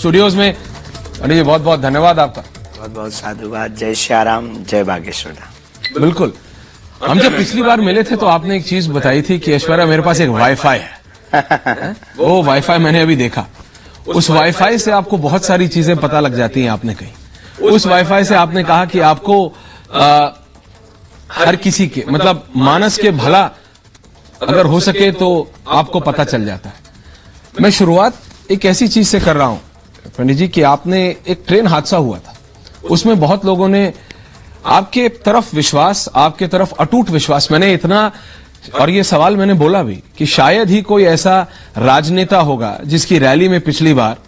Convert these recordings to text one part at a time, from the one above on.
Studios में। पंडित जी बहुत बहुत धन्यवाद आपका। बहुत बहुत साधुवाद। जय श्याराम, जय बागेश्वर धाम। बिल्कुल। हम जब पिछली बार मिले थे तो आपने एक चीज बताई थी कि ऐश्वर्या मेरे पास एक वाईफाई है। वो वाईफाई मैंने अभी देखा। उस वाईफाई से आपको बहुत सारी चीजें पता लग जाती हैं, आपने कही। उस वाईफाई से आपने कहा कि आपको हर किसी के मतलब मानस के भला अगर हो सके तो आपको पता चल जाता है। मैं शुरुआत एक ऐसी चीज से कर रहा हूं पंडित जी कि आपने एक ट्रेन हादसा हुआ था, उसमें बहुत लोगों ने आपके तरफ विश्वास, आपके तरफ अटूट विश्वास, मैंने इतना, और ये सवाल मैंने बोला भी कि शायद ही कोई ऐसा राजनेता होगा जिसकी रैली में पिछली बार,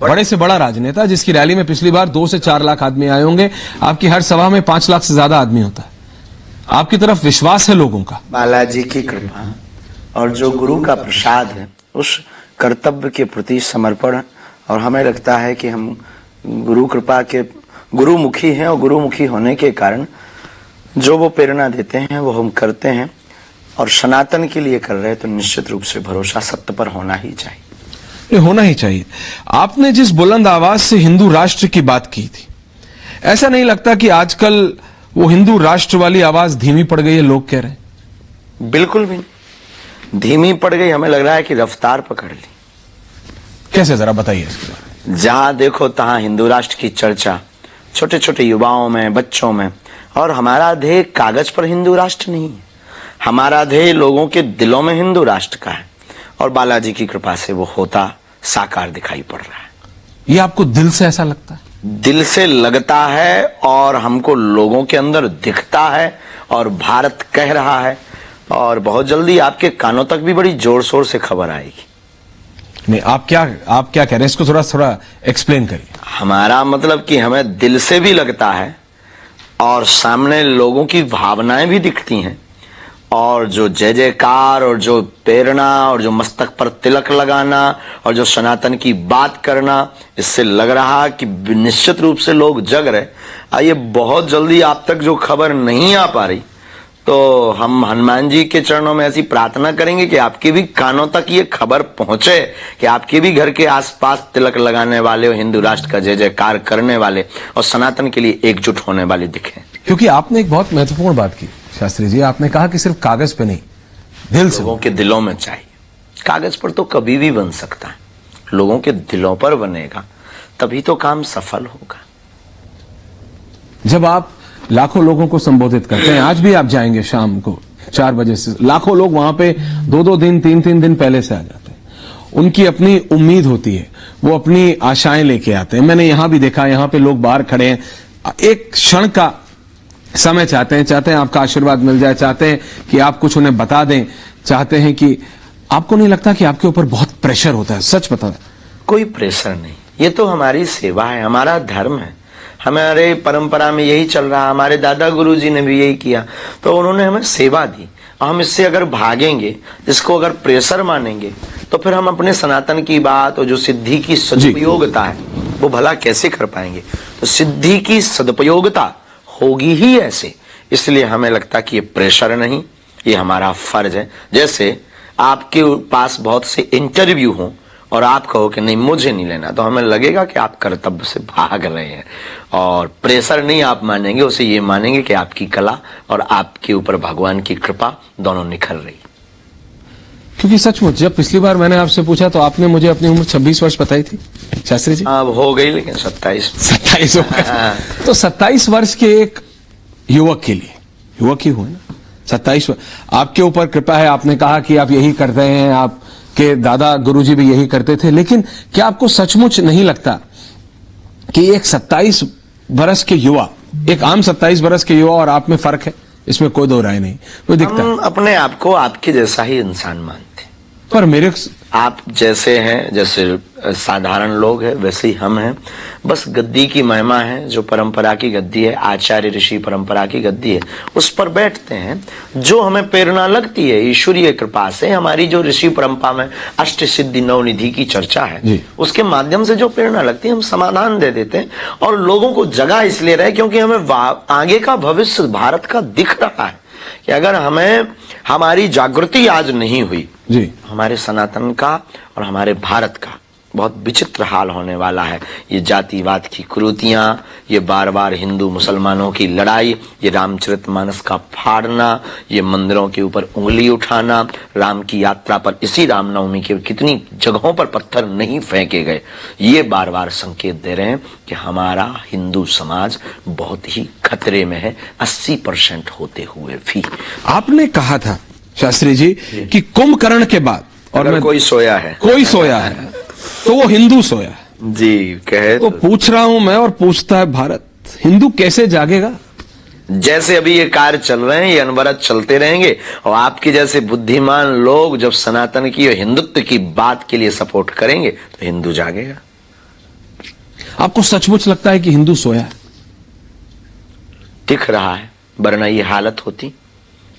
बड़े से बड़ा राजनेता जिसकी रैली में पिछली बार 2 से 4 लाख आदमी आए होंगे, आपकी हर सभा में 5 लाख से ज्यादा आदमी होता है। आपकी तरफ विश्वास है लोगों का। बालाजी की कृपा और जो गुरु का प्रसाद है, उस कर्तव्य के प्रति समर्पण, और हमें लगता है कि हम गुरु कृपा के गुरुमुखी हैं, और गुरुमुखी होने के कारण जो वो प्रेरणा देते हैं वो हम करते हैं, और सनातन के लिए कर रहे हैं तो निश्चित रूप से भरोसा सत्य पर होना ही चाहिए। ये होना ही चाहिए। आपने जिस बुलंद आवाज से हिंदू राष्ट्र की बात की थी, ऐसा नहीं लगता कि आजकल वो हिंदू राष्ट्र वाली आवाज धीमी पड़ गई है, लोग कह रहे हैं? बिल्कुल भी नहीं धीमी पड़ गई, हमें लग रहा है कि रफ्तार पकड़ ली। कैसे, जरा बताइए इसके बारे में। जहां देखो तहां हिंदू राष्ट्र की चर्चा, छोटे छोटे युवाओं में, बच्चों में, और हमारा ध्येय कागज पर हिंदू राष्ट्र नहीं है, हमारा ध्येय लोगों के दिलों में हिंदू राष्ट्र का है, और बालाजी की कृपा से वो होता साकार दिखाई पड़ रहा है। ये आपको दिल से ऐसा लगता है? दिल से लगता है, और हमको लोगों के अंदर दिखता है, और भारत कह रहा है, और बहुत जल्दी आपके कानों तक भी बड़ी जोर शोर से खबर आएगी। नहीं, आप क्या कह रहे हैं, इसको थोड़ा एक्सप्लेन करिए। हमारा मतलब कि हमें दिल से भी लगता है, और सामने लोगों की भावनाएं भी दिखती हैं, और जो जय जयकार, और जो प्रेरणा, और जो मस्तक पर तिलक लगाना, और जो सनातन की बात करना, इससे लग रहा कि निश्चित रूप से लोग जग रहे। आइए, बहुत जल्दी आप तक जो खबर नहीं आ पा रही, तो हम हनुमान जी के चरणों में ऐसी प्रार्थना करेंगे कि आपके भी कानों तक ये खबर पहुंचे, कि आपके भी घर के आसपास तिलक लगाने वाले, हिंदू राष्ट्र का जय जयकार करने वाले, और सनातन के लिए एकजुट होने वाले दिखें। क्योंकि आपने एक बहुत महत्वपूर्ण बात की शास्त्री जी, आपने कहा कि सिर्फ कागज पे नहीं, दिल से, लोगों के दिलों में चाहिए। कागज पर तो कभी भी बन सकता है, लोगों के दिलों पर बनेगा, तभी तो काम सफल होगा। जब आप लाखों लोगों को संबोधित करते हैं, आज भी आप जाएंगे शाम को 4 बजे से, लाखों लोग वहां पे 2-2 दिन, 3-3 दिन पहले से आ जाते हैं। उनकी अपनी उम्मीद होती है, वो अपनी आशाएं लेके आते हैं। मैंने यहां भी देखा, यहां पे लोग बाहर खड़े हैं, एक क्षण का समय चाहते हैं आपका आशीर्वाद मिल जाए, चाहते हैं कि आप कुछ उन्हें बता दें, चाहते हैं कि, आपको नहीं लगता कि आपके ऊपर बहुत प्रेशर होता है? सच बता। कोई प्रेशर नहीं, ये तो हमारी सेवा है, हमारा धर्म है, हमारे परंपरा में यही चल रहा। हमारे दादा गुरुजी ने भी यही किया, तो उन्होंने हमें सेवा दी। हम इससे अगर भागेंगे, इसको अगर प्रेशर मानेंगे, तो फिर हम अपने सनातन की बात और जो सिद्धि की सदुपयोगिता है वो भला कैसे कर पाएंगे? तो सिद्धि की सदुपयोगिता होगी ही ऐसे। इसलिए हमें लगता कि ये प्रेशर नहीं, ये हमारा फर्ज है। जैसे आपके पास बहुत से इंटरव्यू हों और आप कहो कि नहीं मुझे नहीं लेना, तो हमें लगेगा कि आप कर्तव्य से भाग रहे हैं, और प्रेशर नहीं आप मानेंगे, उसे ये मानेंगे कि आपकी कला और आपके ऊपर भगवान की कृपा दोनों निखर रही। क्योंकि सचमुच जब पिछली बार मैंने आपसे पूछा तो आपने मुझे अपनी उम्र 26 वर्ष बताई थी शास्त्री जी। अब हो गई, लेकिन 27 हो गई। तो 27 वर्ष के एक युवक के लिए, युवक ही हुए ना, 27 वर्ष, आपके ऊपर कृपा है। आपने कहा कि आप यही करते हैं, आपके दादा गुरुजी भी यही करते थे, लेकिन क्या आपको सचमुच नहीं लगता कि एक 27 वर्ष के युवा, एक आम 27 वर्ष के युवा और आप में फर्क है? इसमें कोई दो राय नहीं, कोई दिखता। हम अपने आप को आपके जैसा ही इंसान मानते, पर मेरे, आप जैसे हैं, जैसे साधारण लोग हैं वैसे ही हम हैं। बस गद्दी की महिमा है, जो परंपरा की गद्दी है, आचार्य ऋषि परंपरा की गद्दी है, उस पर बैठते हैं। जो हमें प्रेरणा लगती है ईश्वरीय कृपा से, हमारी जो ऋषि परंपरा में अष्ट सिद्धि नवनिधि की चर्चा है, उसके माध्यम से जो प्रेरणा लगती है हम समाधान दे देते हैं, और लोगों को जगह इसलिए रहे क्योंकि हमें आगे का भविष्य भारत का दिख रहा है कि अगर हमें हमारी जागृति आज नहीं हुई जी, हमारे सनातन का और हमारे भारत का, बहुत विचित्र हाल होने वाला है। ये जातिवाद की कुरीतियां, ये बार बार हिंदू मुसलमानों की लड़ाई, ये रामचरितमानस का फाड़ना, ये मंदिरों के ऊपर उंगली उठाना, राम की यात्रा पर इसी रामनवमी के कितनी जगहों पर पत्थर नहीं फेंके गए, ये बार बार संकेत दे रहे हैं कि हमारा हिंदू समाज बहुत ही खतरे में है, 80% होते हुए भी। आपने कहा था शास्त्री जी कि कुंभकर्ण के बाद और अगर कोई सोया है तो वो हिंदू सोया है। जी कहे तो पूछ रहा हूं मैं और पूछता है भारत, हिंदू कैसे जागेगा? जैसे अभी ये कार्य चल रहे हैं ये अनवरत चलते रहेंगे, और आपके जैसे बुद्धिमान लोग जब सनातन की और हिंदुत्व की बात के लिए सपोर्ट करेंगे तो हिंदू जागेगा। आपको सचमुच लगता है कि हिंदू सोया है? दिख रहा है, वरना ये हालत होती।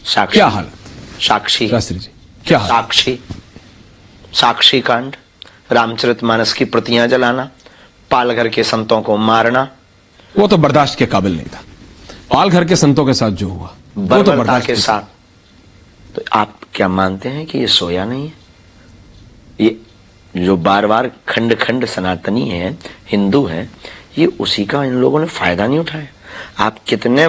साक्षी, क्या हालत? साक्षी शास्त्री जी क्या हालत? साक्षी कांड, रामचरितमानस की प्रतियां जलाना, पालघर के संतों को मारना, वो तो बर्दाश्त के काबिल नहीं था। पालघर के संतों के साथ जो हुआ वो तो बर्दाश्त के साथ। तो आप क्या मानते हैं कि ये सोया नहीं है? ये जो बार बार खंड खंड सनातनी है, हिंदू है, ये उसी का इन लोगों ने फायदा नहीं उठाया। आप कितने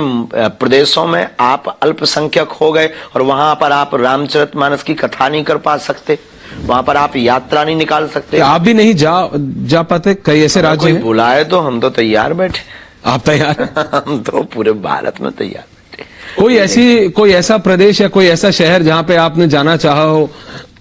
प्रदेशों में आप अल्पसंख्यक हो गए और वहां पर आप रामचरितमानस की कथा नहीं कर पा सकते, वहां पर आप यात्रा नहीं निकाल सकते। आप भी नहीं जा पाते? कई ऐसे राज्य हैं। बुलाए तो हम तो तैयार बैठे। आप तैयार? हम तो पूरे भारत में तैयार बैठे। कोई ऐसा प्रदेश या कोई ऐसा शहर जहां पे आपने जाना चाहा हो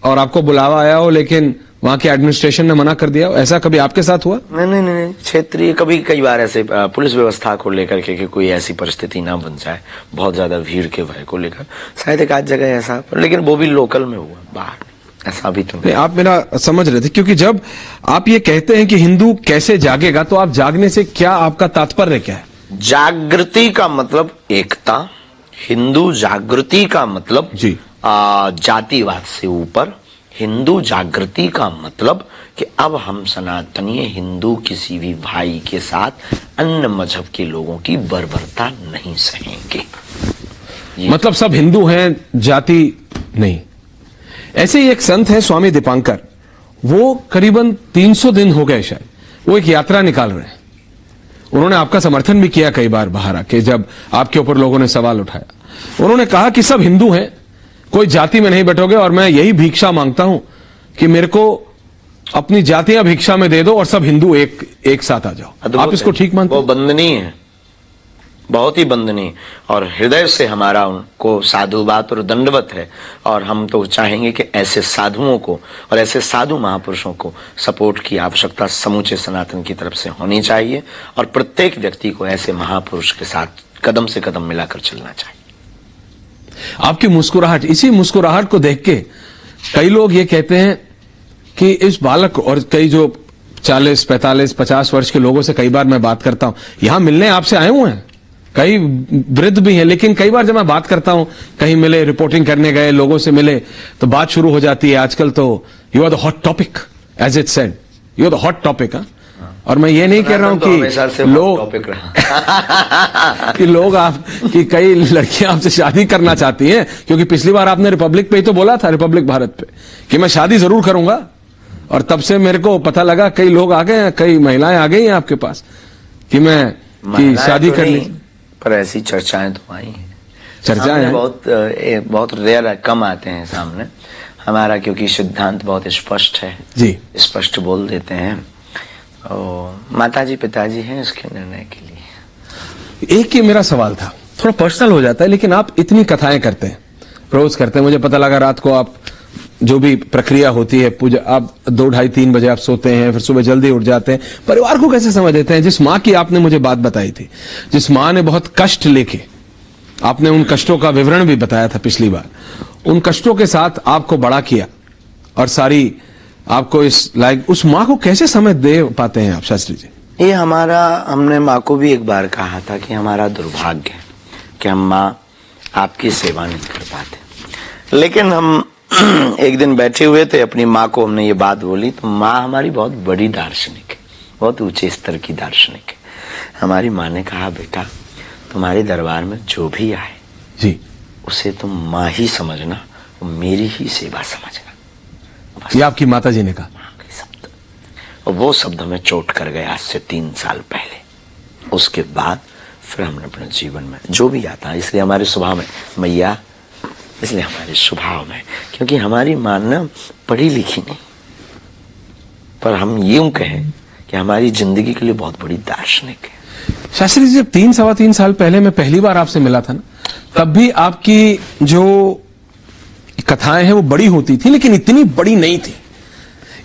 और आपको बुलावा आया हो लेकिन वहां के एडमिनिस्ट्रेशन ने मना कर दिया हो? ऐसा कभी आपके साथ हुआ? नहीं, क्षेत्रीय कई बार ऐसे पुलिस व्यवस्था को लेकर के कि कोई ऐसी परिस्थिति ना बन जाए, बहुत ज्यादा भीड़ के भय को लेकर शायद एक आध जगह ऐसा, लेकिन वो भी लोकल में हुआ, बाहर ऐसा भी तो नहीं। आप मेरा समझ रहे थे, क्योंकि जब आप ये कहते हैं कि हिंदू कैसे जागेगा तो आप जागने से क्या, आपका तात्पर्य क्या है? जागृति का मतलब एकता, हिंदू जागृति का मतलब जी जातिवाद से ऊपर, हिंदू जागृति का मतलब कि अब हम सनातनीय हिंदू किसी भी भाई के साथ अन्य मजहब के लोगों की बर्बरता नहीं सहेंगे। मतलब सब हिंदू हैं, जाति नहीं। ऐसे ही एक संत है स्वामी दीपांकर, वो करीबन 300 दिन हो गए शायद, वो एक यात्रा निकाल रहे हैं। उन्होंने आपका समर्थन भी किया कई बार बाहर आके, जब आपके ऊपर लोगों ने सवाल उठाया। उन्होंने कहा कि सब हिंदू हैं, कोई जाति में नहीं बैठोगे, और मैं यही भिक्षा मांगता हूं कि मेरे को अपनी जातियां भिक्षा में दे दो और सब हिंदू एक साथ आ जाओ। आप इसको ठीक मानते? वो बंदनीय है, बहुत ही बंदनीय, और हृदय से हमारा उनको साधुवाद और दंडवत है। और हम तो चाहेंगे कि ऐसे साधुओं को और ऐसे साधु महापुरुषों को सपोर्ट की आवश्यकता समूचे सनातन की तरफ से होनी चाहिए, और प्रत्येक व्यक्ति को ऐसे महापुरुष के साथ कदम से कदम मिलाकर चलना चाहिए। आपकी मुस्कुराहट, इसी मुस्कुराहट को देख के कई लोग ये कहते हैं कि इस बालक, और कई जो 40, 45, 50 वर्ष के लोगों से कई बार मैं बात करता हूं, यहां मिलने आपसे आए हुए हैं, कई वृद्ध भी हैं, लेकिन कई बार जब मैं बात करता हूं, कहीं मिले, रिपोर्टिंग करने गए, लोगों से मिले, तो बात शुरू हो जाती है आजकल तो you are the hot topic, as it said, you are the hot topic. और मैं ये नहीं कह रहा हूं कि लोग कि कई लड़कियां आपसे शादी करना चाहती हैं, क्योंकि पिछली बार आपने रिपब्लिक पे ही तो बोला था, रिपब्लिक भारत पे, कि मैं शादी जरूर करूंगा, और तब से मेरे को पता लगा कई लोग आ गए हैं, कई महिलाएं आ गई हैं आपके पास कि शादी तो करनी। पर ऐसी चर्चाएं तो आई हैं, चर्चाएं बहुत रेयर, कम आते हैं सामने। हमारा क्योंकि सिद्धांत बहुत स्पष्ट है जी, स्पष्ट बोल देते हैं, और माताजी पिताजी हैं इसके निर्णय के लिए। एक ही मेरा सवाल था, थोड़ा पर्सनल हो जाता है, लेकिन आप इतनी कथाएं करते हैं, रोज करते हैं, मुझे पता लगा रात को आप जो भी प्रक्रिया होती है पूजा, आप 2, 2:30, 3 बजे आप सोते हैं, फिर सुबह जल्दी उठ जाते हैं। परिवार को कैसे समझ देते हैं? जिस माँ की आपने मुझे बात बताई थी, जिस माँ ने बहुत कष्ट लेके, आपने उन कष्टों का विवरण भी बताया था पिछली बार, उन कष्टों के साथ आपको बड़ा किया और सारी आपको इस लायक, उस माँ को कैसे समय दे पाते हैं आप शास्त्री जी? ये हमने माँ को भी एक बार कहा था कि हमारा दुर्भाग्य है कि हम माँ आपकी सेवा नहीं कर पाते। लेकिन हम एक दिन बैठे हुए थे, अपनी माँ को हमने ये बात बोली, तो माँ हमारी बहुत बड़ी दार्शनिक है, बहुत ऊंचे स्तर की दार्शनिक है। हमारी माँ ने कहा, बेटा तुम्हारे दरबार में जो भी आए जी, उसे तुम माँ ही समझना, मेरी ही सेवा समझना। ये आपकी माता जी ने कहा? और वो शब्द हमें चोट कर गया आज से 3 साल पहले। उसके बाद फिर हमने अपने जीवन में जो भी आता है, इसलिए हमारे स्वभाव में मैया, इसलिए हमारे स्वभाव में, क्योंकि हमारी मां ना पढ़ी लिखी नहीं, पर हम यूं कहें कि हमारी जिंदगी के लिए बहुत बड़ी दार्शनिक है। शास्त्री जी, जब 3-3.25 साल पहले मैं पहली बार आपसे मिला था ना, तब भी आपकी जो कथाएं हैं वो बड़ी होती थी, लेकिन इतनी बड़ी नहीं थी,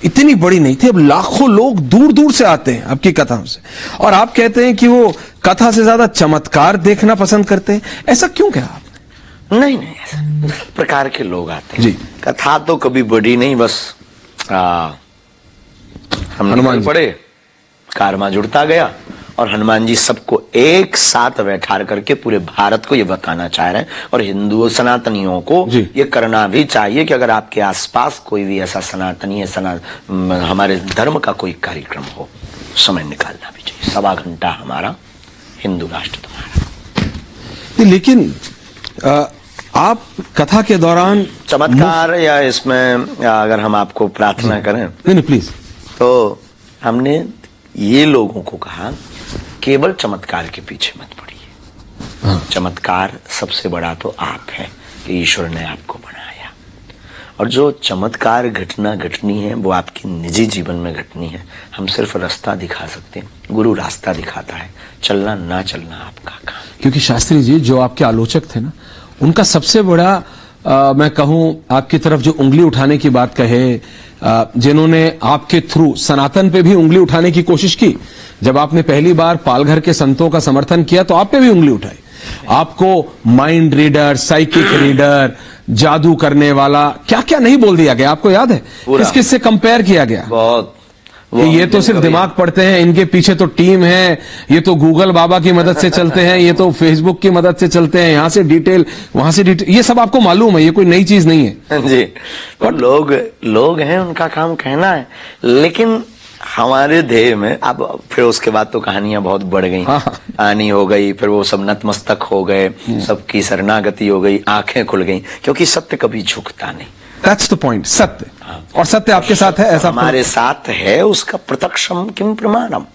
इतनी बड़ी नहीं थी। अब लाखों लोग दूर दूर से आते हैं आपकी कथाओं से, और आप कहते हैं कि वो कथा से ज्यादा चमत्कार देखना पसंद करते हैं। ऐसा क्यों कहा आपने? नहीं, ऐसा प्रकार के लोग आते हैं जी। कथा तो कभी बड़ी नहीं, बस हम हनुमान पढ़े, कारवा जुड़ता गया, और हनुमान जी सबको एक साथ बैठा करके पूरे भारत को ये बताना चाह रहे हैं, और हिंदुओं सनातनियों को ये करना भी चाहिए कि अगर आपके आसपास कोई भी ऐसा सनातनी हमारे धर्म का कोई कार्यक्रम हो, समय निकालना भी चाहिए। 1.25 घंटा हमारा, हिंदू राष्ट्र तुम्हारा। लेकिन आप कथा के दौरान चमत्कार या इसमें अगर हम आपको प्रार्थना करें, नहीं प्लीज, तो हमने ये लोगों को कहा केवल चमत्कार के पीछे मत पड़िए। चमत्कार सबसे बड़ा तो आप है कि ईश्वर ने आपको बनाया, और जो चमत्कार घटना घटनी है वो आपकी निजी जीवन में घटनी है। हम सिर्फ रास्ता दिखा सकते हैं, गुरु रास्ता दिखाता है, चलना ना चलना आपका काम। क्योंकि शास्त्री जी जो आपके आलोचक थे ना, उनका सबसे बड़ा मैं कहूं आपकी तरफ जो उंगली उठाने की बात कहे, जिन्होंने आपके थ्रू सनातन पे भी उंगली उठाने की कोशिश की। जब आपने पहली बार पालघर के संतों का समर्थन किया तो आप पे भी उंगली उठाई। आपको माइंड रीडर, साइकिक रीडर, जादू करने वाला, क्या क्या नहीं बोल दिया गया, आपको याद है? किस किस से कंपेयर किया गया? बहुत। ये तो सिर्फ दिमाग पढ़ते हैं, इनके पीछे तो टीम है, ये तो गूगल बाबा की मदद से चलते हैं, ये तो फेसबुक की मदद से चलते हैं, यहाँ से डिटेल वहां से डिटेल, ये सब आपको मालूम है, ये कोई नई चीज नहीं है जी। तो लोग हैं, उनका काम कहना है, लेकिन हमारे ध्येय में अब फिर उसके बाद तो कहानियां बहुत बढ़ गई। आनी हो गई, फिर वो सब नतमस्तक हो गए, सबकी शरणागति हो गई, आंखें खुल गई, क्योंकि सत्य कभी झुकता नहीं। That's the point, सत्य। और सत्य आपके साथ है, ऐसा हमारे साथ है, उसका प्रत्यक्षम किम प्रमाणम।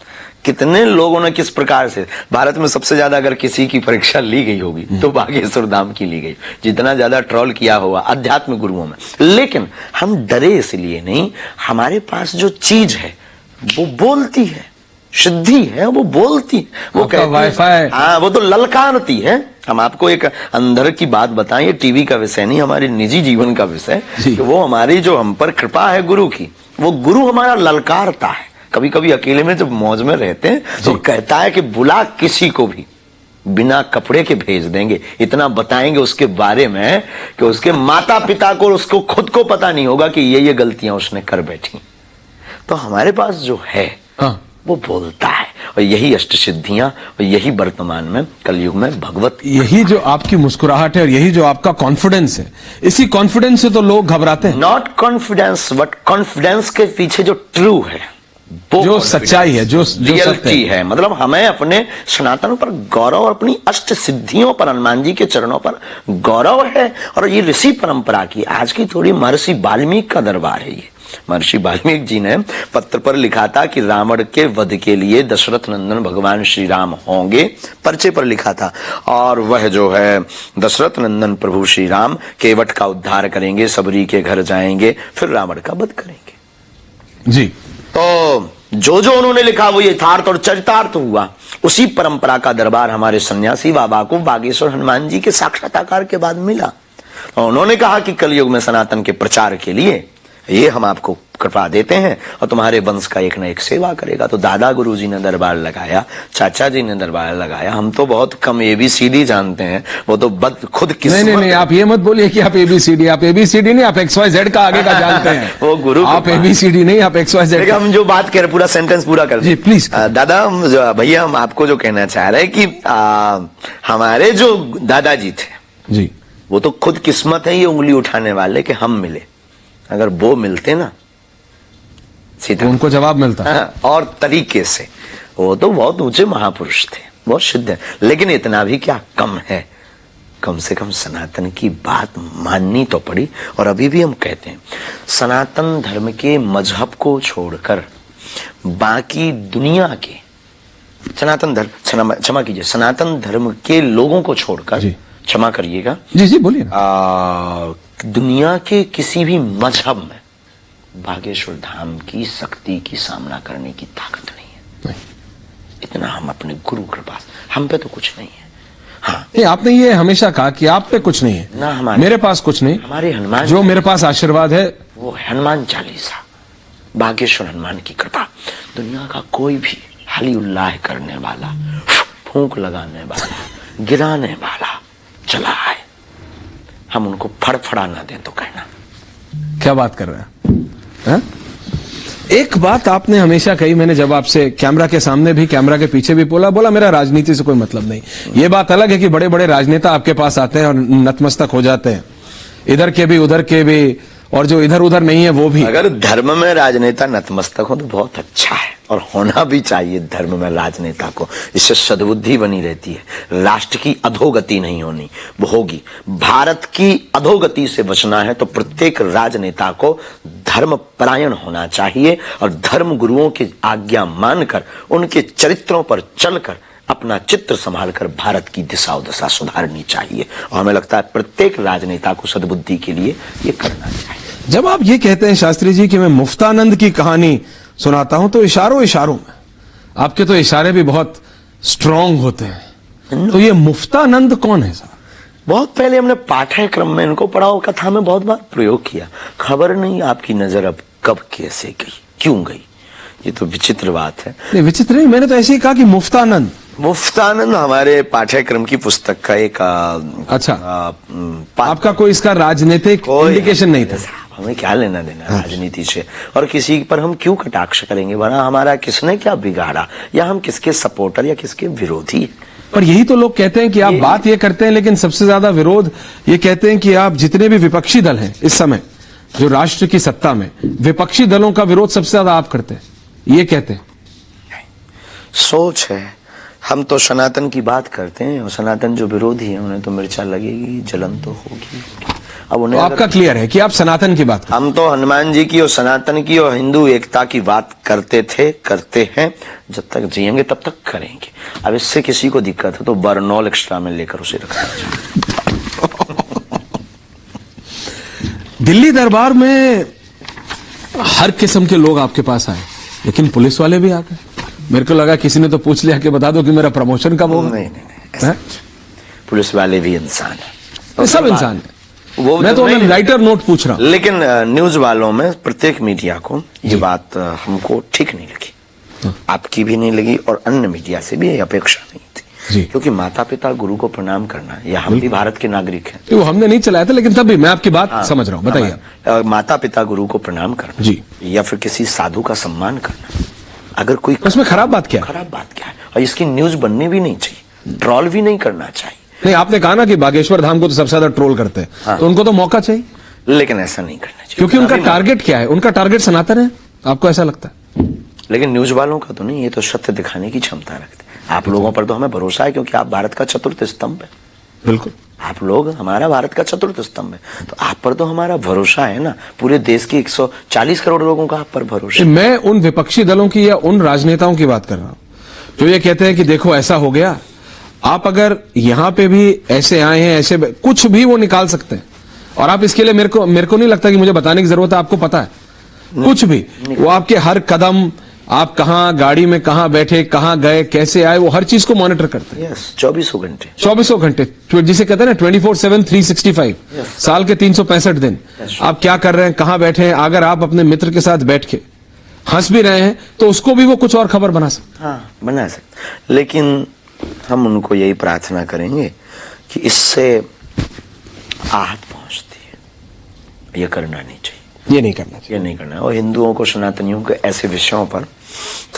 कितने लोगों ने किस प्रकार से, भारत में सबसे ज्यादा अगर किसी की परीक्षा ली गई होगी तो बागेश्वर धाम की ली गई, जितना ज्यादा ट्रोल किया हुआ अध्यात्म गुरुओं में। लेकिन हम डरे इसलिए नहीं, हमारे पास जो चीज है वो बोलती है, सिद्धि है, वो बोलती है, वो वाईफाई, हाँ, वो तो ललकारती है। हम आपको एक अंदर की बात बताएं, ये टीवी का विषय नहीं, हमारे निजी जीवन का विषय, कि वो हमारी जो हम पर कृपा है गुरु की, वो गुरु हमारा ललकारता है। कभी कभी अकेले में जब मौज में रहते हैं तो कहता है कि बुला किसी को भी, बिना कपड़े के भेज देंगे, इतना बताएंगे उसके बारे में कि उसके माता पिता को, उसको खुद को पता नहीं होगा कि ये गलतियां उसने कर बैठी। तो हमारे पास जो है वो बोलता है, और यही अष्ट सिद्धियां, और यही वर्तमान में कलयुग में भगवत, यही जो आपकी मुस्कुराहट है और यही जो आपका कॉन्फिडेंस है, इसी कॉन्फिडेंस से तो लोग घबराते हैं। नॉट कॉन्फिडेंस, बट कॉन्फिडेंस के पीछे जो ट्रू है, जो सच्चाई है, जो रियलिटी है। मतलब हमें अपने सनातन पर गौरव, अपनी अष्ट सिद्धियों पर, हनुमान जी के चरणों पर गौरव है, और ये ऋषि परंपरा की आज की थोड़ी महर्षि वाल्मीकि का दरबार है। ये महर्षि वाल्मीकि जी ने पत्र पर लिखा था कि रावण के वध के लिए दशरथ नंदन भगवान श्री राम होंगे, पर्चे पर लिखा था, और वह जो है दशरथ नंदन प्रभु श्री राम केवट का उद्धार करेंगे, सबरी के घर जाएंगे, फिर रावण का वध करेंगे। जी। तो जो उन्होंने लिखा वो यथार्थ और चरितार्थ हुआ। उसी परंपरा का दरबार हमारे सन्यासी बाबा को बागेश्वर हनुमान जी के साक्षात्कार के बाद मिला, और उन्होंने कहा कि कलयुग में सनातन के प्रचार के लिए ये हम आपको कृपा देते हैं, और तुम्हारे वंश का एक न एक सेवा करेगा। तो दादा गुरु जी ने दरबार लगाया, चाचा जी ने दरबार लगाया। हम तो बहुत कम ABCD जानते हैं, वो तो खुद किस्मत। नहीं, आप ये मत बोलिए कि आप ABCD, आप ABCD नहीं, आप XYZ का आगे का जानते हैं। वो गुरु, आप ABCD नहीं, आप XYZ। हम जो बात कह रहे, पूरा सेंटेंस पूरा कर जी प्लीज। दादा भैया, हम आपको जो कहना चाह रहे हैं कि हमारे जो दादाजी थे जी, वो तो खुद किस्मत है ये उंगली उठाने वाले कि हम मिले। अगर वो मिलते ना सीधा, उनको जवाब मिलता। और तरीके से, वो तो बहुत ऊंचे महापुरुष थे, बहुत सिद्ध है। लेकिन इतना भी क्या कम है, कम से कम सनातन की बात माननी तो पड़ी। और अभी भी हम कहते हैं सनातन धर्म के मजहब को छोड़कर बाकी दुनिया के सनातन धर्म, क्षमा कीजिए, सनातन धर्म के लोगों को छोड़कर, जी। क्षमा करिएगा, जी जी बोलिए ना। दुनिया के किसी भी मजहब में बागेश्वर धाम की शक्ति की सामना करने की ताकत नहीं है। नहीं। इतना हम अपने गुरु कृपा, हम पे तो कुछ नहीं है। हाँ, नहीं, आपने ये हमेशा कहा कि आप पे कुछ नहीं है, ना हमारे, मेरे पास कुछ नहीं, हमारे हनुमान जो मेरे पास आशीर्वाद है वो हनुमान चालीसा, बागेश्वर हनुमान की कृपा। दुनिया का कोई भी हली उल्लाह करने वाला, फूंक लगाने वाला, गिराने वाला चला आए, हम उनको फड़फड़ा ना दें तो कहना। क्या बात कर रहे हैं? एक बात आपने हमेशा कही, मैंने जब आपसे कैमरा के सामने भी कैमरा के पीछे भी बोला मेरा राजनीति से कोई मतलब नहीं। ये बात अलग है कि बड़े बड़े राजनेता आपके पास आते हैं और नतमस्तक हो जाते हैं, इधर के भी उधर के भी, और जो इधर उधर नहीं है वो भी। अगर धर्म में राजनेता नतमस्तक हो तो बहुत अच्छा है, और होना भी चाहिए धर्म में राजनेता को। इससे सद्बुद्धि बनी रहती है, राष्ट्र की अधोगति नहीं होनी होगी। भारत की अधोगति से बचना है तो प्रत्येक राजनेता को धर्म परायण होना चाहिए और धर्म गुरुओं की आज्ञा मानकर उनके चरित्रों पर चलकर अपना चित्र संभालकर भारत की दिशा दशा सुधारनी चाहिए। और हमें लगता है प्रत्येक राजनेता को सद्बुद्धि के लिए ये करना चाहिए। जब आप ये कहते हैं शास्त्री जी कि मैं मुफ्तानंद की कहानी सुनाता हूं तो इशारों इशारों में, आपके तो इशारे भी बहुत स्ट्रांग होते हैं, तो ये मुफ्तानंद कौन है साहब? बहुत पहले हमने पाठ्यक्रम में इनको पढ़ा और कथा में बहुत बार प्रयोग किया। खबर नहीं आपकी नजर अब कब कैसे गई, क्यों गई, ये तो विचित्र बात है। नहीं विचित्र नहीं, मैंने तो ऐसे ही कहा कि मुफ्तानंद। मुफ्तानंद हमारे पाठ्यक्रम की पुस्तक का एक अच्छा, आपका कोई इसका राजनीतिक इंडिकेशन नहीं था? हमें क्या लेना देना राजनीति से, और किसी पर हम क्यों कटाक्ष करेंगे? बना हमारा किसने क्या बिगाड़ा, या हम किसके सपोर्टर या किसके विरोधी हैं? पर यही तो लोग कहते हैं कि आप बात ये करते हैं लेकिन सबसे ज्यादा विरोध ये कहते हैं कि आप जितने भी विपक्षी दल हैं इस समय जो राष्ट्र की सत्ता में, विपक्षी दलों का विरोध सबसे ज्यादा आप करते हैं, ये कहते हैं। सोच है, हम तो सनातन की बात करते हैं और सनातन जो विरोधी है उन्हें तो मिर्चा लगेगी, जलन तो होगी। अब उन्हें तो आपका क्लियर है कि आप सनातन की बात, हम तो हनुमान जी की और सनातन की और हिंदू एकता की बात करते थे, करते हैं, जब तक जिएंगे तब तक करेंगे। अब इससे किसी को दिक्कत है तो बर्नॉल एक्स्ट्रा में लेकर उसे रखना चाहिए। दिल्ली दरबार में हर किस्म के लोग आपके पास आए, लेकिन पुलिस वाले भी आ गए। मेरे को लगा किसी ने तो पूछ लिया कि बता दो कि मेरा प्रमोशन कब होगा। नहीं, पुलिस वाले भी इंसान है, सब इंसान है। वो मैं तो लाइटर नोट पूछ रहा हूं। लेकिन न्यूज वालों में प्रत्येक मीडिया को ये बात हमको ठीक नहीं लगी, आपकी भी नहीं लगी और अन्य मीडिया से भी अपेक्षा नहीं थी, क्योंकि माता पिता गुरु को प्रणाम करना, या हम भी भारत के नागरिक हैं, वो हमने नहीं चलाया था, लेकिन तब भी मैं आपकी बात समझ रहा हूं, बताइए। माता पिता गुरु को प्रणाम करना जी, या फिर किसी साधु का सम्मान करना, अगर कोई उसमें खराब बात क्या है? खराब बात क्या है? और इसकी न्यूज बननी भी नहीं चाहिए, ट्रोल भी नहीं करना चाहिए। नहीं, आपने कहा ना कि बागेश्वर धाम को तो सबसे ज्यादा ट्रोल करते हैं, हाँ। तो उनको तो मौका चाहिए, लेकिन ऐसा नहीं करना चाहिए, क्योंकि उनका टारगेट क्या है? उनका टारगेट सनातन है, आपको ऐसा लगता है? लेकिन न्यूज वालों का तो नहीं, ये तो सत्य दिखाने की क्षमता रखते हैं। आप लोगों पर तो हमें भरोसा है, क्योंकि आप भारत का चतुर्थ स्तंभ है। बिल्कुल, आप लोग हमारा भारत का चतुर्थ स्तंभ है, तो आप पर तो हमारा भरोसा है ना। पूरे देश के 140 करोड़ लोगों का आप पर भरोसा। मैं उन विपक्षी दलों की या उन राजनेताओं की बात कर रहा हूं जो ये कहते हैं कि देखो ऐसा हो गया, आप अगर यहां पे भी ऐसे आए हैं, ऐसे कुछ भी वो निकाल सकते हैं, और आप इसके लिए मेरे को नहीं लगता कि मुझे बताने की जरूरत है, आपको पता है कुछ भी। वो आपके हर कदम, आप कहां गाड़ी में कहां बैठे, कहां गए, कैसे आए, वो हर चीज को मॉनिटर करते हैं। 24 घंटे 24 घंटे, जिसे कहते हैं ना 24/7 365, साल के 365 दिन आप क्या कर रहे हैं, कहां बैठे हैं। अगर आप अपने मित्र के साथ बैठ के हंस भी रहे हैं तो उसको भी वो कुछ और खबर बना सकते। हाँ, बना सकते, लेकिन हम उनको यही प्रार्थना करेंगे कि इससे आहत पहुंचती है, ये करना नहीं चाहिए, ये नहीं करना चाहिए, ये नहीं करना है। और हिंदुओं को, सनातनियों के ऐसे विषयों पर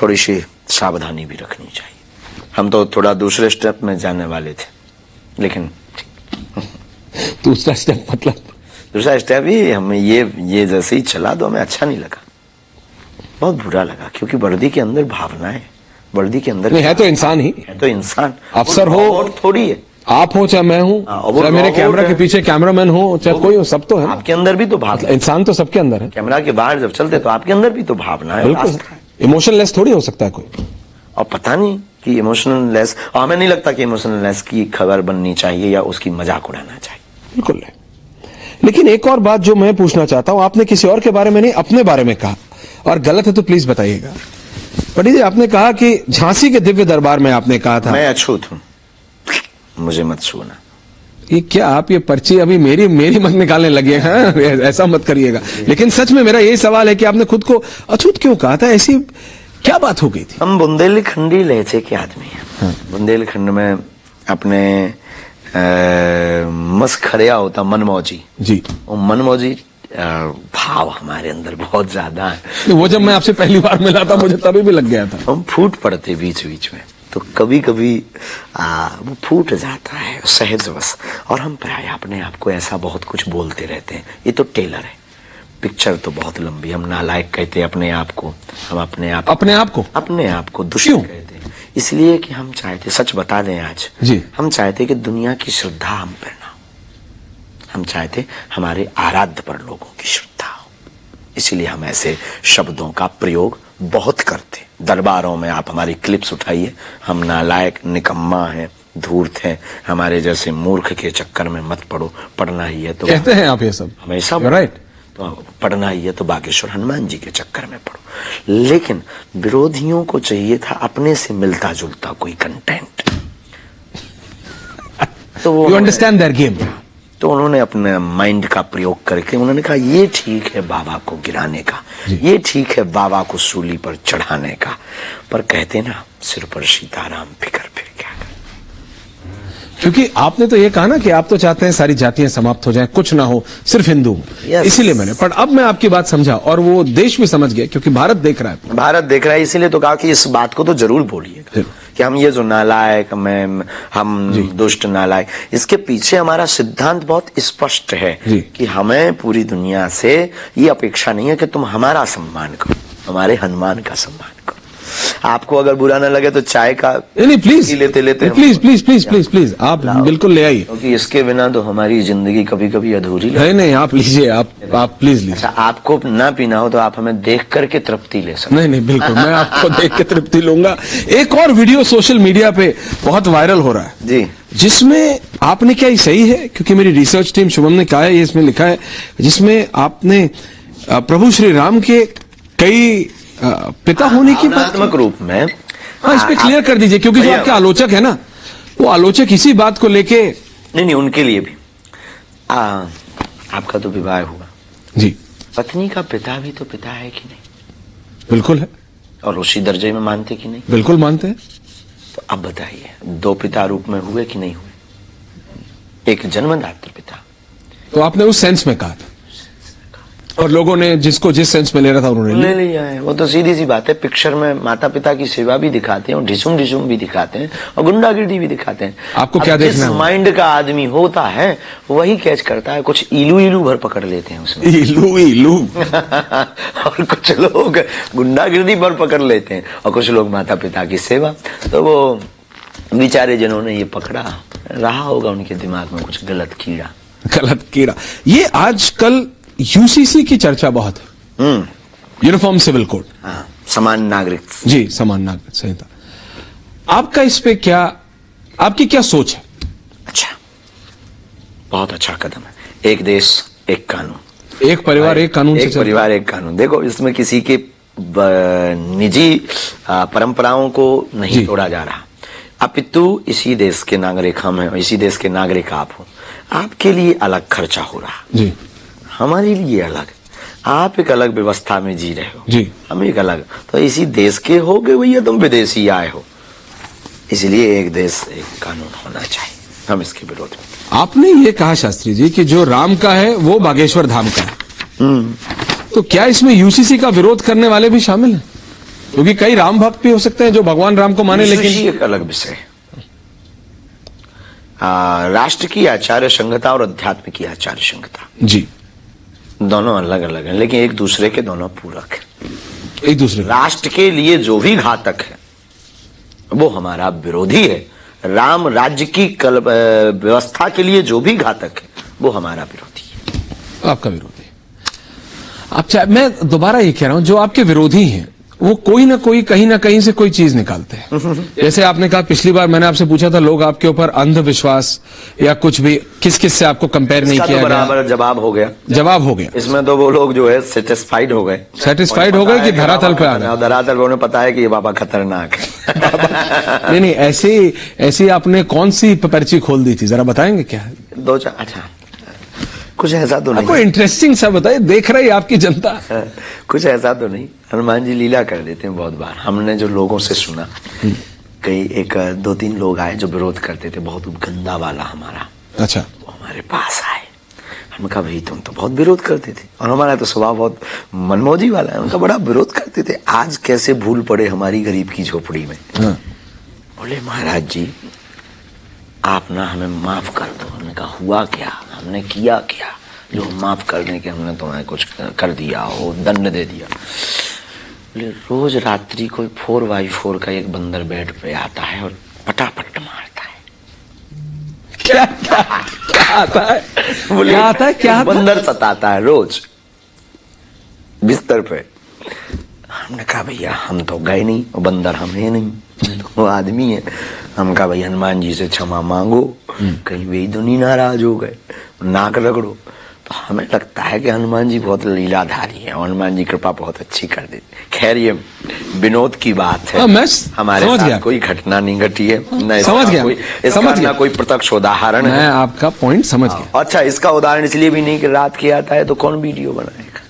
थोड़ी सी सावधानी भी रखनी चाहिए। हम तो थोड़ा दूसरे स्टेप में जाने वाले थे, लेकिन दूसरा स्टेप मतलब दूसरा स्टेप ही हमें ये जैसे ही चला तो हमें अच्छा नहीं लगा, बहुत बुरा लगा, क्योंकि वर्दी के अंदर भावना है, वर्दी के अंदर नहीं है तो इंसान ही है, तो इंसान अफसर हो और थोड़ी है, आप हो चाहे मैं हूं, चाहे मेरे कैमरा के पीछे कैमरामैन हो, चाहे कोई हो, सब तो है। आपके अंदर भी तो भावना, इंसान तो सबके अंदर है। कैमरा के बाहर जब चलते तो आपके अंदर भी तो भावना है, बिल्कुल। आस्था है। इमोशनलेस थोड़ी हो सकता है कोई। और पता नहीं कि इमोशनलेस, और हमें नहीं लगता कि इमोशनलेस की खबर बननी चाहिए या उसकी मजाक उड़ाना चाहिए। बिल्कुल नहीं। लेकिन एक और बात जो मैं पूछना चाहता हूं, आपने किसी और के बारे में नहीं अपने बारे में कहा, और गलत है तो प्लीज बताइएगा। पंडित जी, आपने कहा कि झांसी के दिव्य दरबार में आपने कहा था, मैं अछूत हूं, मुझे मत छूना। ये क्या आप ये पर्ची अभी मेरी मत निकालने लगे हैं? ऐसा मत करिएगा। लेकिन सच में मेरा यही सवाल है कि आपने खुद को अछूत क्यों कहा था? ऐसी क्या बात हो गई थी? हम बुंदेलखंडी लहजे के आदमी हैं। हाँ। बुंदेलखंड में अपने मस्खरिया होता मनमौजी जी, वो मनमौजी भाव हमारे अंदर बहुत ज्यादा है। वो जब मैं आपसे पहली बार मिला था मुझे तभी भी लग गया था। हम फूट पड़ते बीच बीच में, तो कभी कभी वो फूट जाता है सहजवश, और हम प्राय अपने आप को ऐसा बहुत कुछ बोलते रहते हैं। ये तो टेलर है, पिक्चर तो बहुत लंबी। हम नालायक कहते हैं अपने आप को, हम अपने आप को दुष्ट क्यों? कहते हैं, इसलिए कि हम चाहते, सच बता दें आज जी, हम चाहते कि दुनिया की श्रद्धा हम पर ना हो। हम चाहते हमारे आराध्य पर लोगों की श्रद्धा हो, इसीलिए हम ऐसे शब्दों का प्रयोग बहुत करते। दरबारों में आप हमारी क्लिप्स उठाइए, हम नालायक, निकम्मा हैं, धूर्त हैं, हमारे जैसे मूर्ख के चक्कर में मत पड़ो। पढ़ना ही है तो कहते हैं आप ये सब हमेशा, राइट। तो पढ़ना ही है तो बागेश्वर हनुमान जी के चक्कर में पढ़ो। लेकिन विरोधियों को चाहिए था अपने से मिलता जुलता कोई कंटेंट, तो यू अंडरस्टैंड देयर गेम। तो उन्होंने अपने माइंड का प्रयोग करके उन्होंने कहा ये ठीक है बाबा को गिराने का, ये ठीक है बाबा को सूली पर चढ़ाने का, पर कहते ना सिर पर सीताराम फिकर फिर क्या कर। क्योंकि आपने तो ये कहा ना कि आप तो चाहते हैं सारी जातियां समाप्त हो जाएं, कुछ ना हो, सिर्फ हिंदू। Yes. इसीलिए मैंने, पर अब मैं आपकी बात समझा और वो देश भी समझ गया, क्योंकि भारत देख रहा है। भारत देख रहा है, इसीलिए तो कहा कि इस बात को तो जरूर बोलिएगा कि हम ये जो नालायक, हम दुष्ट नालायक, इसके पीछे हमारा सिद्धांत बहुत स्पष्ट है कि हमें पूरी दुनिया से ये अपेक्षा नहीं है कि तुम हमारा सम्मान करो, हमारे हनुमान का सम्मान करो। आपको अगर बुरा ना लगे तो चाय का नहीं प्लीज लेते प्लीज आप बिल्कुल ले आइए, क्योंकि इसके बिना तो हमारी जिंदगी कभी कभी अधूरी लगती है। नहीं आप लीजिए, आप प्लीज लीजिए। अच्छा, आपको ना पीना हो तो आप हमें देख करके तृप्ति ले सकते। नहीं बिल्कुल, मैं आपको देख के तृप्ति लूंगा। एक और वीडियो सोशल मीडिया पे बहुत वायरल हो रहा है जी, जिसमें आपने, क्या ये सही है? क्योंकि मेरी रिसर्च टीम शुभम ने कहा है, ये इसमें लिखा है, जिसमें आपने प्रभु श्री राम के कई पिता होने की बात रूप में, हाँ, इस पे क्लियर कर दीजिए, क्योंकि जो आपके आलोचक है ना, वो आलोचक इसी बात को लेके। नहीं उनके लिए भी आपका तो विवाह हुआ जी, पत्नी का पिता भी तो पिता है कि नहीं? बिल्कुल है। और उसी दर्जे में मानते कि नहीं? बिल्कुल मानते हैं। तो अब बताइए, दो पिता रूप में हुए कि नहीं हुए? एक जन्मदाता पिता, तो आपने उस सेंस में कहा था, और लोगों ने जिसको जिस सेंस में ले रहा था उन्होंने ले लिया है। वो तो सीधी सी बात है, पिक्चर में माता पिता की सेवा भी दिखाते हैं और ढिसुम भी दिखाते हैं और गुंडागिर्दी भी दिखाते हैं। आपको क्या देखना है? जिस माइंड का आदमी होता है वही कैच करता है। कुछ इलू भर पकड़ लेते हैं उसमें, इलू और कुछ लोग गुंडागिर्दी भर पकड़ लेते हैं और कुछ लोग माता पिता की सेवा। तो वो बेचारे जिन्होंने ये पकड़ा, रहा होगा उनके दिमाग में कुछ गलत कीड़ा। ये आजकल यूसीसी की चर्चा बहुत है, यूनिफॉर्म सिविल कोड, समान नागरिक जी, समान नागरिक संहिता। आपका इस पे क्या, आपकी क्या सोच है? अच्छा, बहुत अच्छा कदम है। एक देश एक कानून, एक परिवार एक कानून, एक परिवार एक कानून। देखो, इसमें किसी के निजी परंपराओं को नहीं तोड़ा जा रहा, अपितु इसी देश के नागरिक हम हैं, इसी देश के नागरिक आप हो। आपके लिए अलग खर्चा हो रहा जी, हमारे लिए अलग, आप एक अलग व्यवस्था में जी रहे हो जी, हम एक अलग। तो इसी देश के हो गए भैया, तुम विदेशी आए हो, इसलिए एक देश एक कानून होना चाहिए। हम इसके विरोध में। आपने ये कहा शास्त्री जी कि जो राम का है वो बागेश्वर धाम का है, तो क्या इसमें यूसीसी का विरोध करने वाले भी शामिल हैं? क्योंकि कई राम भक्त भी हो सकते हैं जो भगवान राम को माने, लेकिन एक अलग विषय। राष्ट्र की आचार्य संहिता और अध्यात्म की आचार्य संहिता जी, दोनों अलग अलग हैं, लेकिन एक दूसरे के दोनों पूरक हैं। एक दूसरे, राष्ट्र के लिए जो भी घातक है वो हमारा विरोधी है। राम राज्य की व्यवस्था के लिए जो भी घातक है वो हमारा विरोधी है। आपका विरोधी। आप मैं दोबारा ये कह रहा हूं, जो आपके विरोधी हैं वो कोई ना कोई कहीं ना कहीं से कोई चीज निकालते हैं। जैसे आपने कहा पिछली बार मैंने आपसे पूछा था लोग आपके ऊपर अंधविश्वास या कुछ भी किस किस से आपको कंपेयर नहीं इसका किया तो गया, बराबर जवाब हो गया। जवाब हो गया। इसमें तो वो लोग जो है सेटिस्फाइड हो गए, सेटिस्फाइड हो गए कि धरातल पे आ गए। धरातल पे उन्हें पता है कि ये बाबा खतरनाक है। नहीं नहीं, ऐसी आपने कौन सी पर्ची खोल दी थी, जरा बताएंगे क्या? दो चार, अच्छा कुछ ऐसा तो नहीं, कोई इंटरेस्टिंग सा बताइए, देख रही आपकी जनता। कुछ ऐसा तो नहीं। हनुमान जी लीला कर देते हैं बहुत बार। हमने जो लोगों से सुना, कई एक दो तीन लोग आए जो विरोध करते थे, बहुत गंदा वाला हमारा। अच्छा। वो हमारे पास आए, हमने कहा भाई तुम तो बहुत विरोध करते थे और हमारा तो स्वभाव बहुत मनमौजी वाला है, उनका बड़ा विरोध करते थे, आज कैसे भूल पड़े हमारी गरीब की झोपड़ी में। बोले महाराज जी आप ना हमें माफ कर दो। हमने कहा हुआ क्या, हमने किया क्या जो माफ करने के हमने तुम्हें कुछ कर दिया हो, दंड दे दिया? बोले रोज रात्रि कोई 4x4 का एक बंदर बेड पे आता है और पटापट मारता है। क्या क्या क्या आता है? बोले क्या आता है? क्या बंदर सताता है रोज बिस्तर पे। हमने कहा भैया हम तो गए नहीं, बंदर हम है नहीं, तो आदमी है। हम कहा भाई हनुमान जी से क्षमा मांगो, कहीं वे दुनी नाराज हो गए, नाक रगड़ो। तो हमें लगता है कि हनुमान जी बहुत लीलाधारी है, हनुमान जी कृपा बहुत अच्छी कर देते। खैर ये विनोद की बात है, हमारे साथ कोई घटना नहीं घटी है, न समझ गया, इसका ना कोई प्रत्यक्ष उदाहरण है। मैं आपका पॉइंट समझ गया। अच्छा इसका उदाहरण इसलिए भी नहीं कि रात के आता है तो कौन वीडियो बनाएगा।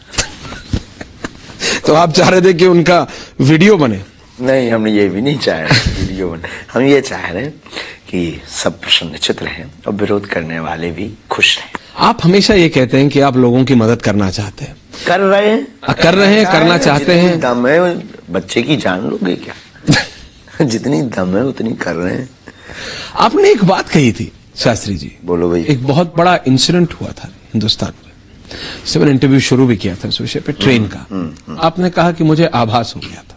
तो आप चाह रहे थे कि उनका वीडियो बने? नहीं, हमने ये भी नहीं चाह रहे वीडियो बने। हम ये चाह रहे हैं कि सब प्रसन्नचित्त रहें और विरोध करने वाले भी खुश रहें। आप हमेशा ये कहते हैं कि आप लोगों की मदद करना चाहते हैं। कर रहे हैं, करना चाहते हैं। दम है, बच्चे की जान लोगे क्या? जितनी दम है उतनी कर रहे हैं। आपने एक बात कही थी शास्त्री जी, बोलो भाई। एक बहुत बड़ा इंसिडेंट हुआ था हिंदुस्तान में, से मैंने इंटरव्यू शुरू भी किया था इस विषय पे, ट्रेन का। आपने कहा कि मुझे आभास हो गया था।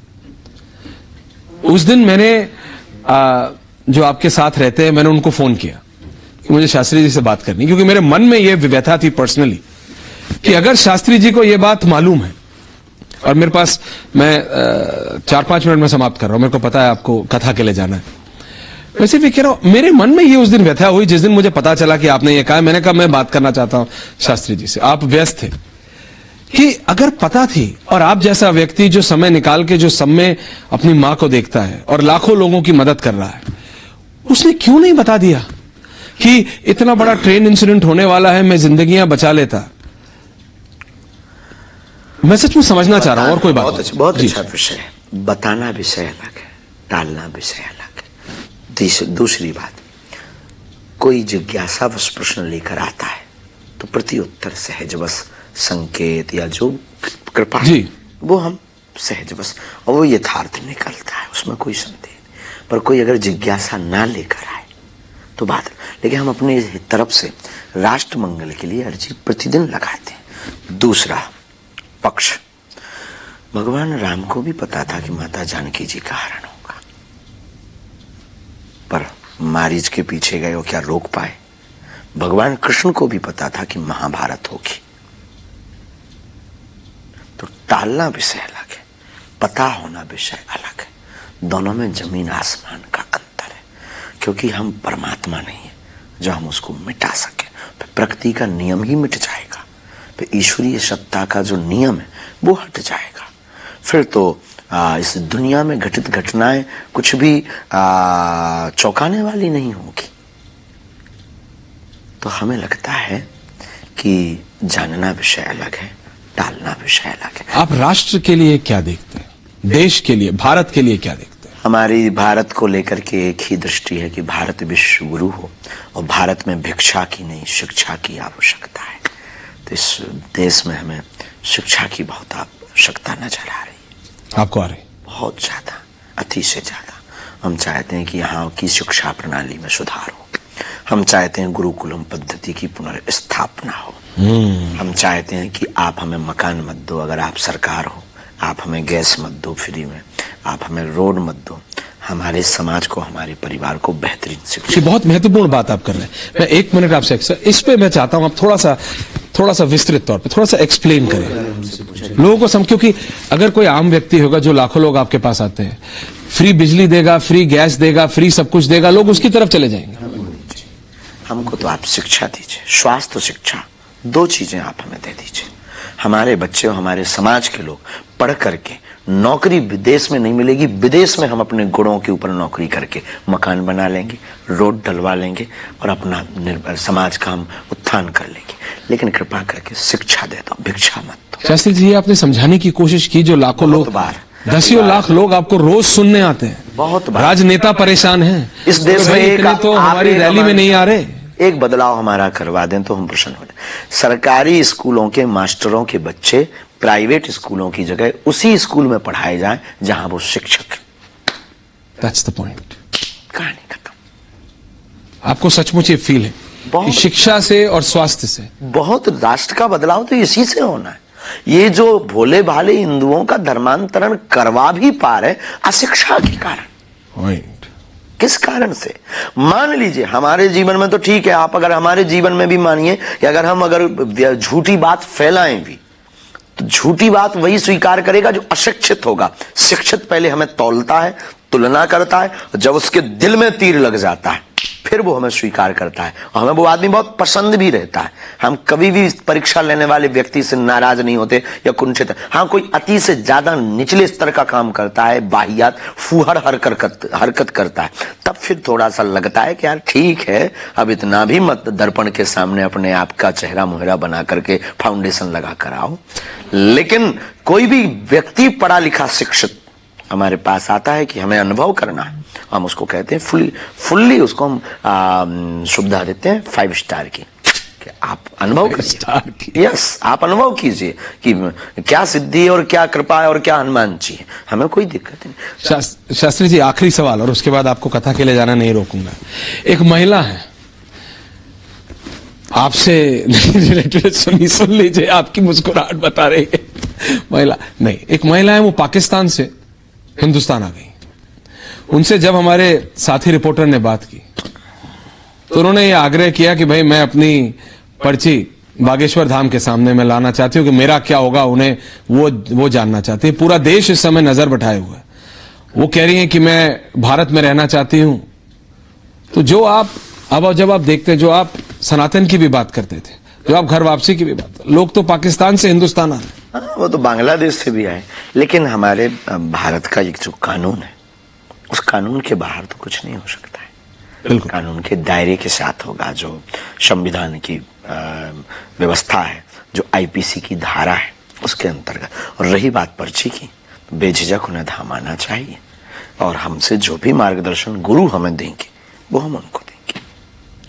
उस दिन मैंने जो आपके साथ रहते हैं, मैंने उनको फोन किया कि मुझे शास्त्री जी से बात करनी, क्योंकि मेरे मन में यह व्यथा थी पर्सनली कि अगर शास्त्री जी को यह बात मालूम है, और मेरे पास मैं 4-5 मिनट में समाप्त कर रहा हूं, मेरे को पता है आपको कथा के लिए जाना है, वैसे भी कह रहा हूं, मेरे मन में ये उस दिन व्यथा हुई जिस दिन मुझे पता चला कि आपने ये कहा। मैंने कहा मैं बात करना चाहता हूं शास्त्री जी से, आप व्यस्त थे, कि अगर पता थी और आप जैसा व्यक्ति जो समय निकाल के जो सब में अपनी मां को देखता है और लाखों लोगों की मदद कर रहा है, उसने क्यों नहीं बता दिया कि इतना बड़ा ट्रेन इंसिडेंट होने वाला है, मैं जिंदगियां बचा लेता। मैं सच में समझना चाह रहा हूं, और कोई बात नहीं। बहुत अच्छा विषय है। बताना विषय अलग है, टालना विषय अलग है। दूसरी बात, कोई जिज्ञासावश प्रश्न लेकर आता है तो प्रति उत्तर सहजवश संकेत या जो कृपा जी, वो हम सहजवश, और वो यथार्थ निकलता है, उसमें कोई संदेह नहीं। पर कोई अगर जिज्ञासा ना लेकर आए तो बात, लेकिन हम अपने तरफ से राष्ट्र मंगल के लिए अर्जी प्रतिदिन लगाते हैं। दूसरा पक्ष, भगवान राम को भी पता था कि माता जानकी जी का हरण होगा, पर मारीच के पीछे गए वो क्या रोक पाए? भगवान कृष्ण को भी पता था कि महाभारत होगी। तो टालना विषय अलग है, पता होना विषय अलग है। दोनों में जमीन आसमान का अंतर है, क्योंकि हम परमात्मा नहीं है जो हम उसको मिटा सके। प्रकृति का नियम ही मिट जाएगा, फिर ईश्वरीय सत्ता का जो नियम है वो हट जाएगा। फिर तो इस दुनिया में घटित घटनाएं कुछ भी चौंकाने वाली नहीं होगी। तो हमें लगता है कि जानना विषय अलग है, टालना विषय अलग है। आप राष्ट्र के लिए क्या देखते हैं, देश के लिए, भारत के लिए क्या देखते हैं? हमारी भारत को लेकर के एक ही दृष्टि है कि भारत विश्व गुरु हो, और भारत में भिक्षा की नहीं शिक्षा की आवश्यकता है। तो इस देश में हमें शिक्षा की बहुत आवश्यकता नजर आ रही है। आपको आ रही? बहुत ज्यादा, अति से ज्यादा। हम चाहते हैं कि यहाँ की शिक्षा प्रणाली में सुधार हो। हम चाहते हैं गुरुकुलम पद्धति की पुनर्स्थापना हो। हम चाहते हैं कि आप हमें मकान मत दो, अगर आप सरकार हो, आप हमें गैस मत दो फ्री में, आप हमें रोड मत दो, हमारे समाज को, हमारे परिवार को बेहतरीन शिक्षा। बहुत महत्वपूर्ण बात आप कर रहे हैं। मैं 1 मिनट आपसे इस पे मैं चाहता हूं आप थोड़ा सा विस्तृत तौर पे थोड़ा सा एक्सप्लेन करें लोगों को क्योंकि अगर कोई आम व्यक्ति होगा, जो लाखों लोग आपके पास आते हैं, फ्री बिजली देगा, फ्री गैस देगा, फ्री सब कुछ देगा, लोग उसकी तरफ चले जाएंगे। हमको तो आप शिक्षा दीजिए, स्वास्थ्य शिक्षा, 2 चीजें आप हमें दे दीजिए। हमारे बच्चे और हमारे समाज के लोग पढ़ करके नौकरी विदेश में नहीं मिलेगी, विदेश में हम अपने गुणों के ऊपर नौकरी करके मकान बना लेंगे, रोड डलवा लेंगे और अपना समाज का हम उत्थान कर लेंगे। लेकिन कृपा करके शिक्षा दे दो, भिक्षा मत दो। शास्त्री जी, आपने समझाने की कोशिश की, जो लाखों लोग, दसियों लाख लोग आपको रोज सुनने आते हैं, बहुत बार राजनेता परेशान हैं इस देश में, एक तो हमारी रैली में नहीं आ रहे। एक बदलाव हमारा करवा दें तो हम प्रसन्न हो जाए। सरकारी स्कूलों के मास्टरों के बच्चे प्राइवेट स्कूलों की जगह उसी स्कूल में पढ़ाए जाएं जहां वो शिक्षक। That's the point. कहानी खत्म। आपको सचमुच ये फील है कि शिक्षा से और स्वास्थ्य से बहुत राष्ट्र का बदलाव तो इसी से होना है। ये जो भोले भाले हिंदुओं का धर्मांतरण करवा भी पा रहे अशिक्षा के कारण। पॉइंट किस कारण से? मान लीजिए हमारे जीवन में तो ठीक है, आप अगर हमारे जीवन में भी मानिए कि अगर हम झूठी बात फैलाएं भी, तो झूठी बात वही स्वीकार करेगा जो अशिक्षित होगा। शिक्षित पहले हमें तौलता है, तुलना करता है, जब उसके दिल में तीर लग जाता है फिर वो हमें स्वीकार करता है और हमें वो आदमी बहुत पसंद भी रहता है। हम कभी भी परीक्षा लेने वाले व्यक्ति से नाराज नहीं होते या कुंठित। हाँ, कोई अति से ज्यादा निचले स्तर का काम करता है, बाहियात फूहड़ हरकत करता है, तब फिर थोड़ा सा लगता है कि यार ठीक है, अब इतना भी मत दर्पण के सामने अपने आप का चेहरा मुहरा बना करके फाउंडेशन लगा कर आओ। लेकिन कोई भी व्यक्ति पढ़ा लिखा शिक्षित हमारे पास आता है कि हमें अनुभव करना है, हम उसको कहते हैं फुल्ली उसको हम सुविधा देते हैं 5 स्टार की, कि आप अनुभव करिए। यस, आप अनुभव कीजिए कि क्या सिद्धि और क्या कृपा और क्या हनुमान जी है, हमें कोई दिक्कत नहीं। शास्त्री जी, आखिरी सवाल और उसके बाद आपको कथा के लिए जाना नहीं रोकूंगा। एक महिला है आपसे रिलेटेड, सुन लीजिए, आपकी मुस्कुराहट बता रही है। महिला नहीं, एक महिला है, वो पाकिस्तान से हिंदुस्तान आ गई। उनसे जब हमारे साथी रिपोर्टर ने बात की तो उन्होंने ये आग्रह किया कि भाई मैं अपनी पर्ची बागेश्वर धाम के सामने मैं लाना चाहती हूँ कि मेरा क्या होगा, उन्हें वो जानना चाहती है। पूरा देश इस समय नजर बैठाए हुआ है। वो कह रही हैं कि मैं भारत में रहना चाहती हूं। तो जो आप अब जब आप देखते हैं, जो आप सनातन की भी बात करते थे, जो आप घर वापसी की भी बात, लोग तो पाकिस्तान से हिंदुस्तान आ रहे हैं। वो तो बांग्लादेश से भी आए, लेकिन हमारे भारत का एक जो कानून है, उस कानून के बाहर तो कुछ नहीं हो सकता है। बिल्कुल कानून के दायरे के साथ होगा, जो संविधान की व्यवस्था है, जो आईपीसी की धारा है, उसके अंतर्गत। और रही बात पर्ची की, तो बेझिझक उन्हें धाम आना चाहिए और हमसे जो भी मार्गदर्शन गुरु हमें देंगे वो हम उनको देंगे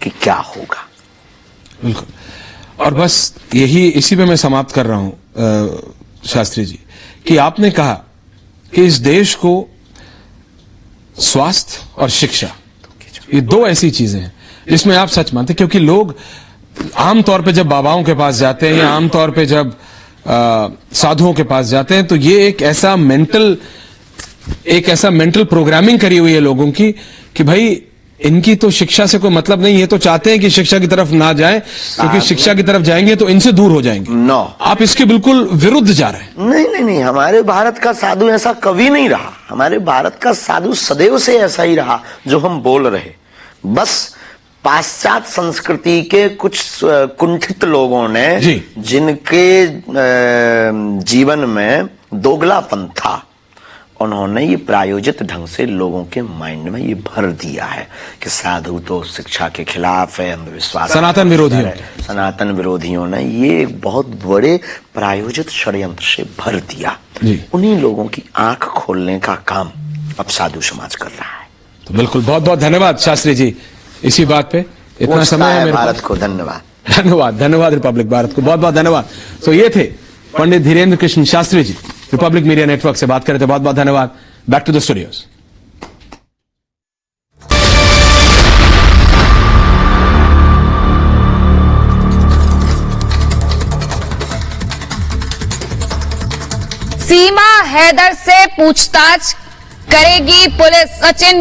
कि क्या होगा। बिल्कुल। और बस यही, इसी पे मैं समाप्त कर रहा हूं शास्त्री जी, कि आपने कहा कि इस देश को स्वास्थ्य और शिक्षा, ये 2 ऐसी चीजें हैं जिसमें आप सच मानते, क्योंकि लोग आमतौर पे जब बाबाओं के पास जाते हैं या आमतौर पे जब साधुओं के पास जाते हैं, तो ये एक ऐसा मेंटल प्रोग्रामिंग करी हुई है लोगों की कि भाई इनकी तो शिक्षा से कोई मतलब नहीं है, तो चाहते हैं कि शिक्षा की तरफ ना जाएं, क्योंकि शिक्षा की तरफ जाएंगे तो इनसे दूर हो जाएंगे। नो, आप इसके बिल्कुल विरुद्ध जा रहे हैं। नहीं, हमारे भारत का साधु ऐसा कभी नहीं रहा। हमारे भारत का साधु सदैव से ऐसा ही रहा जो हम बोल रहे। बस पाश्चात्य संस्कृति के कुछ कुंठित लोगों ने, जिनके जीवन में दोगलापन था, उन्होंने ये प्रायोजित ढंग से लोगों के माइंड में ये भर दिया है कि साधु तो शिक्षा के खिलाफ है, अंधविश्वास, सनातन विरोधियों ने ये बहुत बड़े प्रायोजित षड्यंत्र से भर दिया। उन्हीं लोगों की आंख खोलने का काम अब साधु समाज कर रहा है। तो बिल्कुल, बहुत बहुत धन्यवाद शास्त्री जी इसी बात पे इतना समय है। भारत को धन्यवाद, धन्यवाद रिपब्लिक भारत को बहुत बहुत धन्यवाद। तो ये थे Pandit Dhirendra Krishna Shastri ji, Republic media network से बात कर रहे थे। बहुत बहुत धन्यवाद। Back to the studios. Seema Haider से पूछताछ करेगी पुलिस। सचिन